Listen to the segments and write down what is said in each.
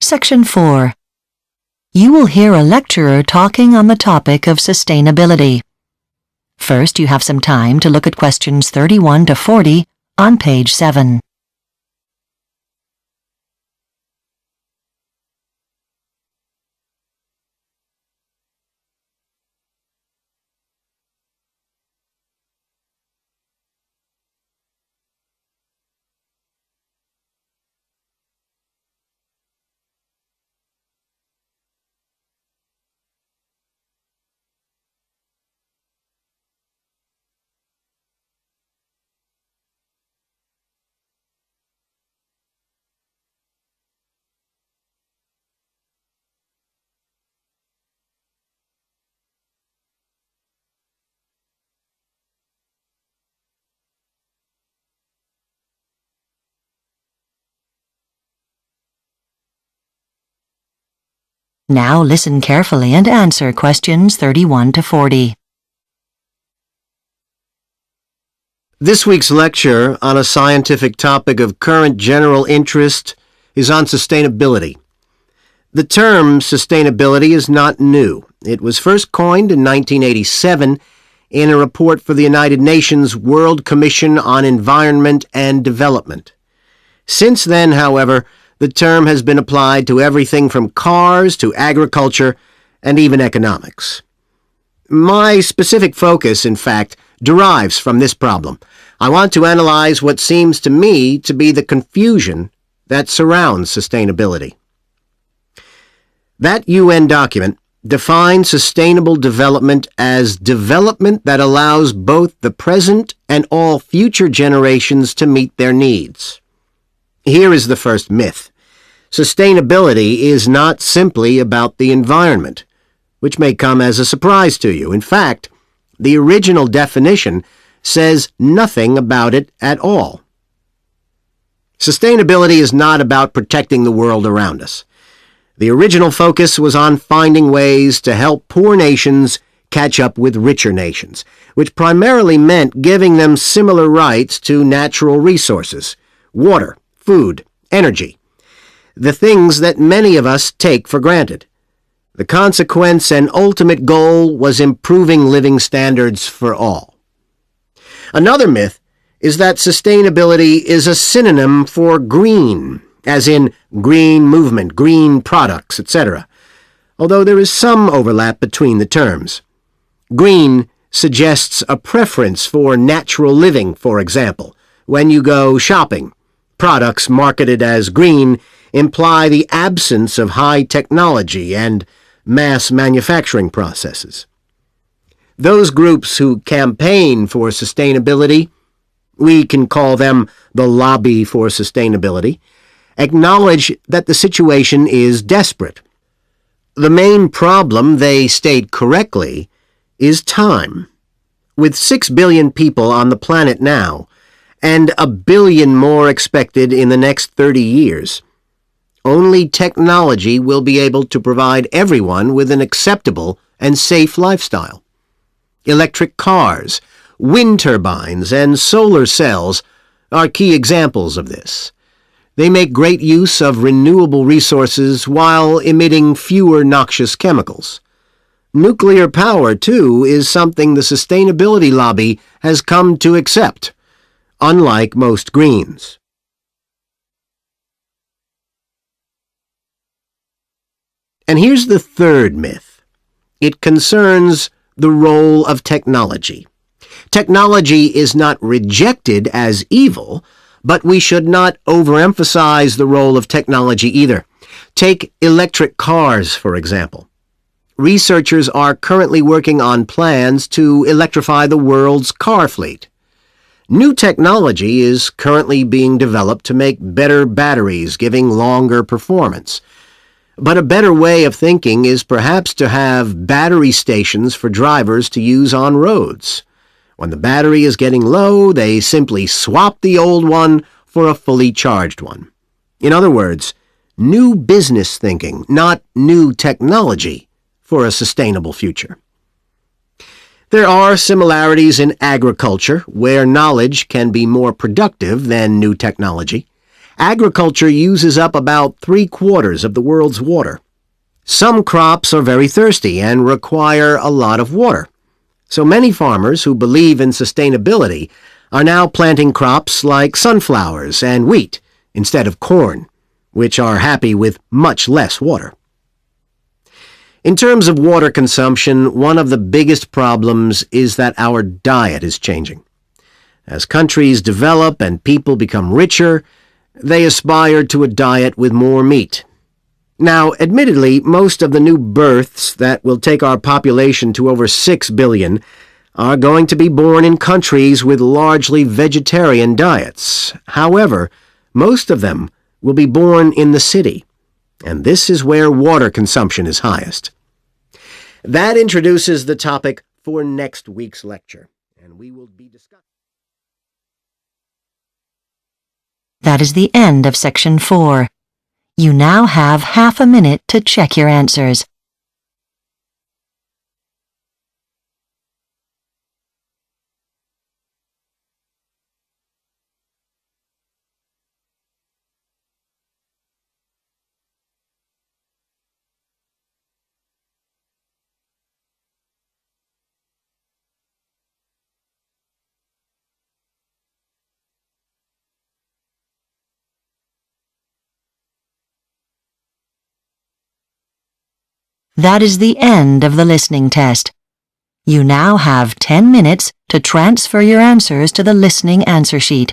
Section 4. You will hear a lecturer talking on the topic of sustainability. First, you have some time to look at questions 31 to 40 on page 7. Now listen carefully and answer questions 31 to 40. This week's lecture on a scientific topic of current general interest is on sustainability. The term sustainability is not new. It was first coined in 1987 in a report for the United Nations World Commission on Environment and Development. Since then, however, the term has been applied to everything from cars to agriculture and even economics. My specific focus, in fact, derives from this problem. I want to analyze what seems to me to be the confusion that surrounds sustainability. That UN document defines sustainable development as development that allows both the present and all future generations to meet their needs. Here is the first myth. Sustainability is not simply about the environment, which may come as a surprise to you. In fact, the original definition says nothing about it at all. Sustainability is not about protecting the world around us. The original focus was on finding ways to help poor nations catch up with richer nations, which primarily meant giving them similar rights to natural resources, water, food, energy, the things that many of us take for granted. The consequence and ultimate goal was improving living standards for all. Another myth is that sustainability is a synonym for green, as in green movement, green products, etc., although there is some overlap between the terms. Green suggests a preference for natural living, for example, when you go shopping. Products marketed as green imply the absence of high technology and mass manufacturing processes. Those groups who campaign for sustainability, we can call them the lobby for sustainability, acknowledge that the situation is desperate. The main problem, they state correctly, is time. With 6 billion people on the planet now, and 1 billion more expected in the next 30 years, only technology will be able to provide everyone with an acceptable and safe lifestyle. Electric cars, wind turbines, and solar cells are key examples of this. They make great use of renewable resources while emitting fewer noxious chemicals. Nuclear power, too, is something the sustainability lobby has come to accept, unlike most greens. And here's the third myth. It concerns the role of technology. Technology is not rejected as evil, but we should not overemphasize the role of technology either. Take electric cars, for example. Researchers are currently working on plans to electrify the world's car fleet. New technology is currently being developed to make better batteries, giving longer performance. But a better way of thinking is perhaps to have battery stations for drivers to use on roads. When the battery is getting low, they simply swap the old one for a fully charged one. In other words, new business thinking, not new technology, for a sustainable future. There are similarities in agriculture, where knowledge can be more productive than new technology, Agriculture uses up about 3/4 of the world's water. Some crops are very thirsty and require a lot of water. So many farmers who believe in sustainability are now planting crops like sunflowers and wheat instead of corn, which are happy with much less water. In terms of water consumption, one of the biggest problems is that our diet is changing. As countries develop and people become richer, they aspire to a diet with more meat. Now, admittedly, most of the new births that will take our population to over 6 billion are going to be born in countries with largely vegetarian diets. However, most of them will be born in the city, and this is where water consumption is highest. That introduces the topic for next week's lecture, and we will be discussing. That is the end of Section 4. You now have half a minute to check your answers. That is the end of the listening test. You now have 10 minutes to transfer your answers to the listening answer sheet.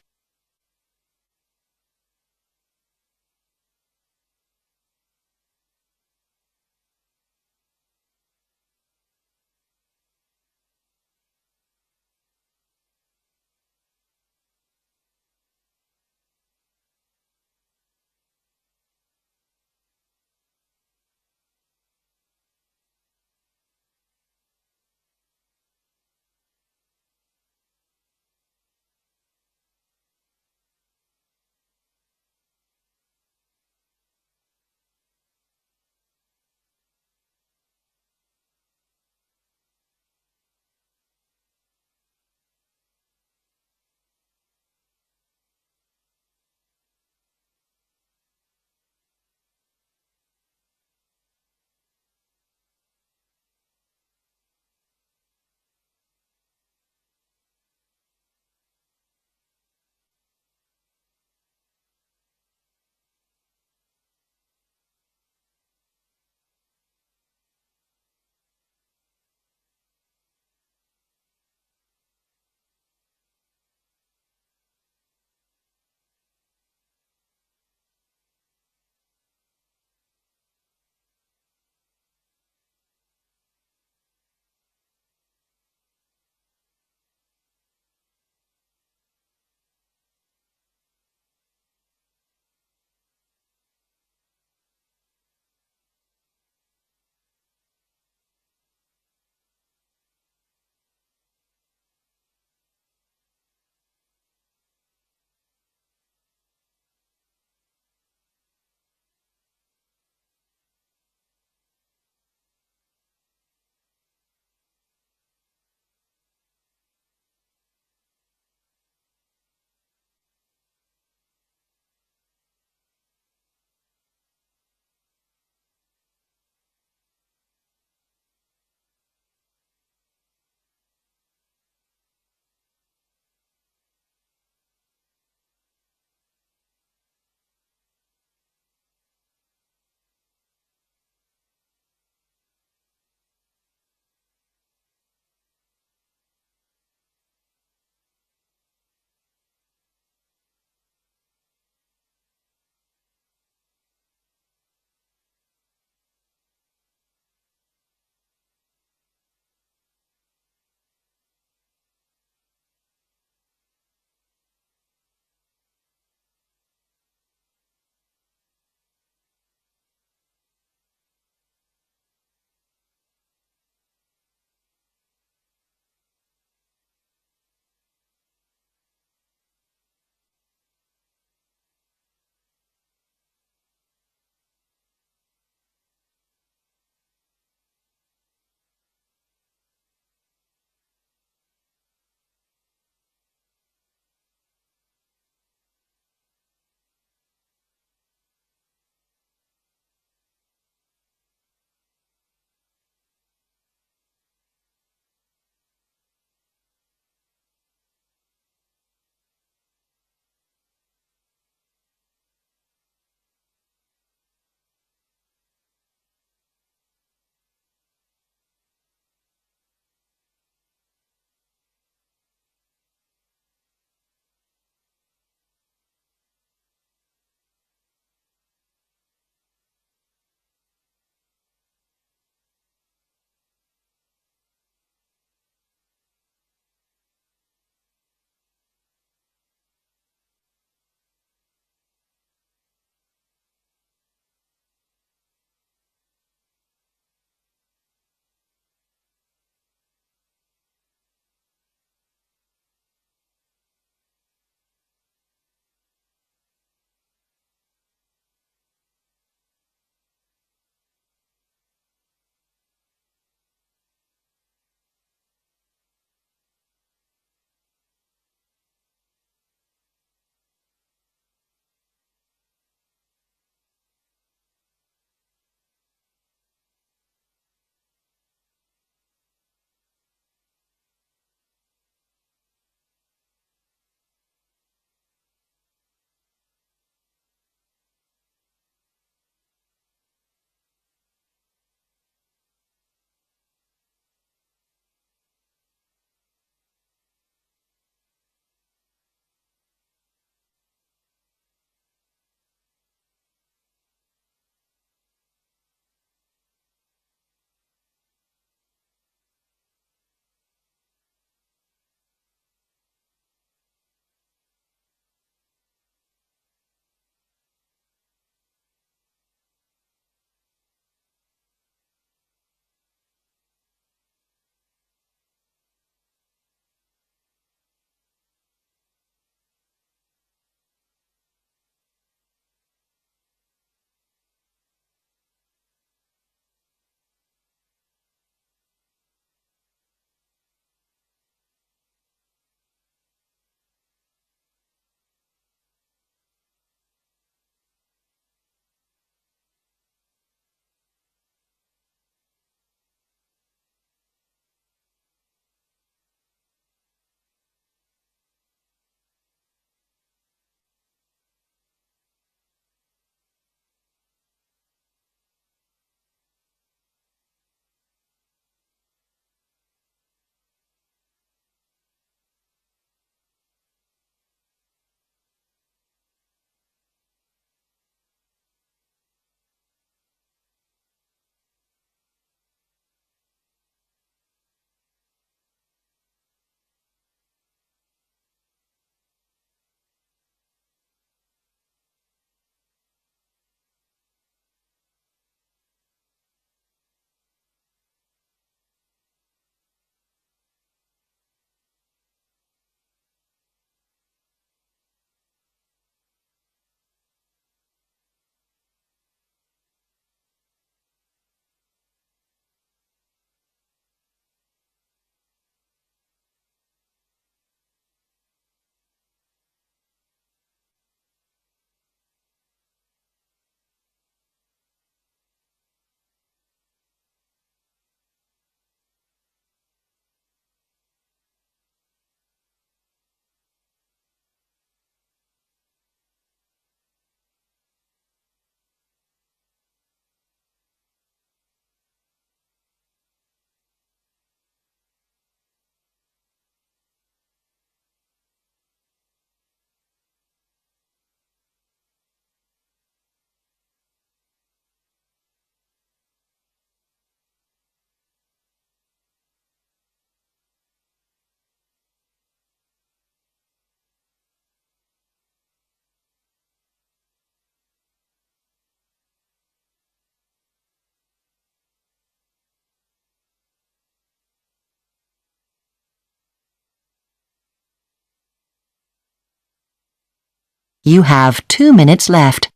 You have 2 minutes left.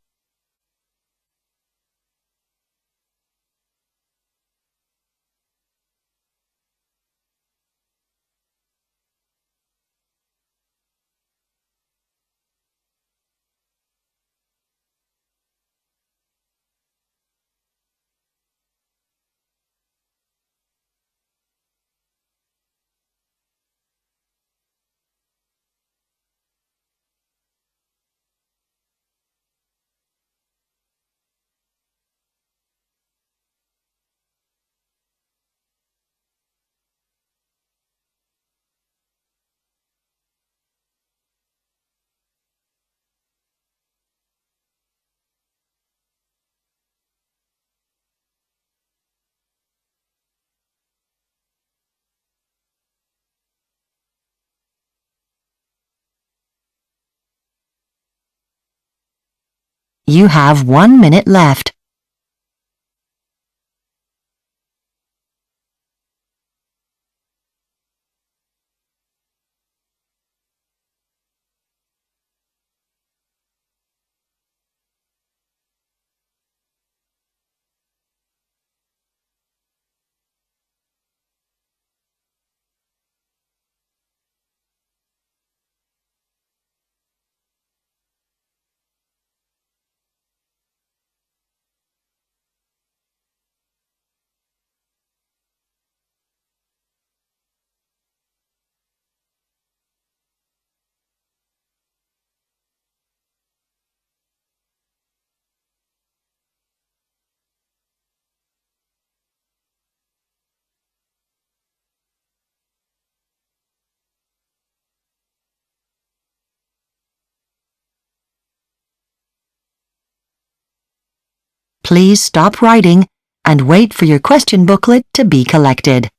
You have 1 minute left. Please stop writing and wait for your question booklet to be collected.